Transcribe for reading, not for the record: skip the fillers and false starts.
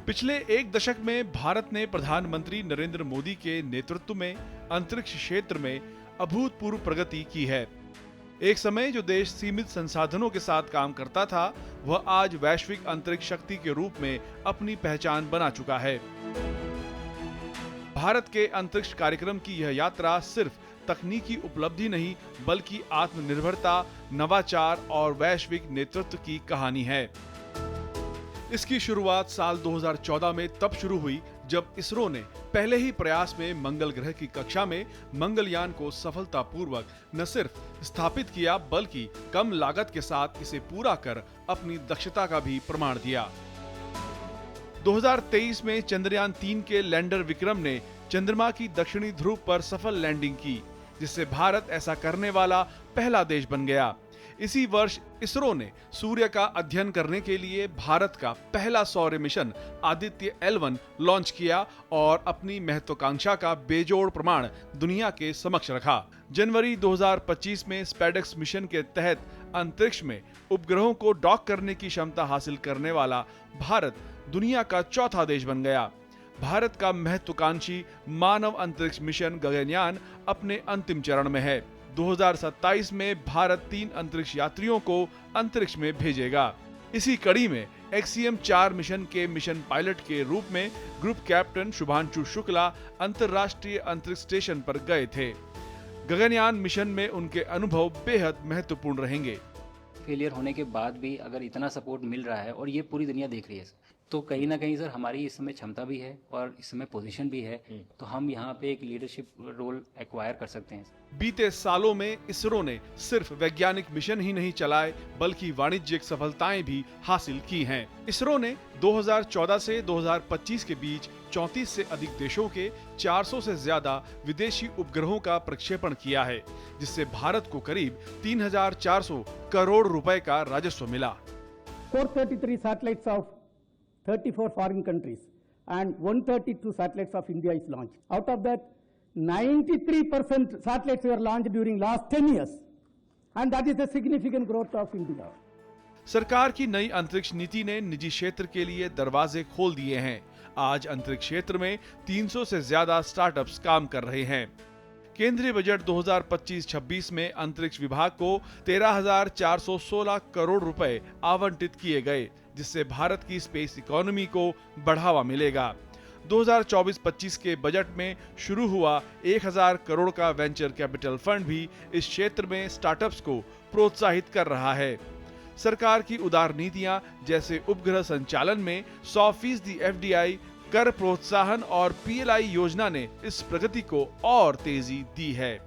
पिछले एक दशक में भारत ने प्रधानमंत्री नरेंद्र मोदी के नेतृत्व में अंतरिक्ष क्षेत्र में अभूतपूर्व प्रगति की है। एक समय जो देश सीमित संसाधनों के साथ काम करता था, वह आज वैश्विक अंतरिक्ष शक्ति के रूप में अपनी पहचान बना चुका है। भारत के अंतरिक्ष कार्यक्रम की यह यात्रा सिर्फ तकनीकी उपलब्धि नहीं, बल्कि आत्मनिर्भरता, नवाचार और वैश्विक नेतृत्व की कहानी है। इसकी शुरुआत साल 2014 में तब शुरू हुई जब इसरो ने पहले ही प्रयास में मंगल ग्रह की कक्षा में मंगलयान को सफलतापूर्वक न सिर्फ स्थापित किया, बल्कि कम लागत के साथ इसे पूरा कर अपनी दक्षता का भी प्रमाण दिया। 2023 में चंद्रयान 3 के लैंडर विक्रम ने चंद्रमा की दक्षिणी ध्रुव पर सफल लैंडिंग की, जिससे भारत ऐसा करने वाला पहला देश बन गया। इसी वर्ष इसरो ने सूर्य का अध्ययन करने के लिए भारत का पहला सौर मिशन आदित्य L1 लॉन्च किया और अपनी महत्वाकांक्षा का बेजोड़ प्रमाण दुनिया के समक्ष रखा। जनवरी 2025 में स्पेडेक्स मिशन के तहत अंतरिक्ष में उपग्रहों को डॉक करने की क्षमता हासिल करने वाला भारत दुनिया का चौथा देश बन गया। भारत का महत्वाकांक्षी मानव अंतरिक्ष मिशन गगनयान अपने अंतिम चरण में है। 2027 में भारत 3 अंतरिक्ष यात्रियों को अंतरिक्ष में भेजेगा। इसी कड़ी में XCM-4 मिशन के मिशन पायलट के रूप में ग्रुप कैप्टन शुभांशु शुक्ला अंतर्राष्ट्रीय अंतरिक्ष स्टेशन पर गए थे। गगनयान मिशन में उनके अनुभव बेहद महत्वपूर्ण रहेंगे। फेलियर होने के बाद भी अगर इतना सपोर्ट मिल रहा है और ये पूरी दुनिया देख रही है, तो कहीं ना कहीं सर हमारी इस समय क्षमता भी है और इस समय पोजीशन भी है, तो हम यहाँ पे एक लीडरशिप रोल एक्वायर कर सकते हैं। बीते सालों में इसरो ने सिर्फ वैज्ञानिक मिशन ही नहीं चलाए, बल्कि वाणिज्यिक सफलताएं भी हासिल की हैं। इसरो ने 2014 से 2025 के बीच 34 से अधिक देशों के 400 से ज्यादा विदेशी उपग्रहों का प्रक्षेपण किया है, जिससे भारत को करीब 3,400 करोड़ रुपए का राजस्व मिला। 433 satellites of 34 foreign countries and 132 satellites of India is launched. Out of that, 93% satellites were launched during last 10 years, and that is a significant growth of India. सरकार की नई अंतरिक्ष नीति ने निजी क्षेत्र के लिए दरवाजे खोल दिए हैं। आज अंतरिक्ष क्षेत्र में 300 से ज्यादा स्टार्टअप्स काम कर रहे हैं। केंद्रीय बजट 2025-26 में अंतरिक्ष विभाग को 13,416 करोड़ रुपए आवंटित किए गए, जिससे भारत की स्पेस इकोनॉमी को बढ़ावा मिलेगा। 2024-25 के बजट में शुरू हुआ 1,000 करोड़ का वेंचर कैपिटल फंड भी इस क्षेत्र में स्टार्टअप्स को प्रोत्साहित कर रहा है। सरकार की उदार नीतियां जैसे उपग्रह संचालन में 100% FDI, कर प्रोत्साहन और PLI योजना ने इस प्रगति को और तेजी दी है।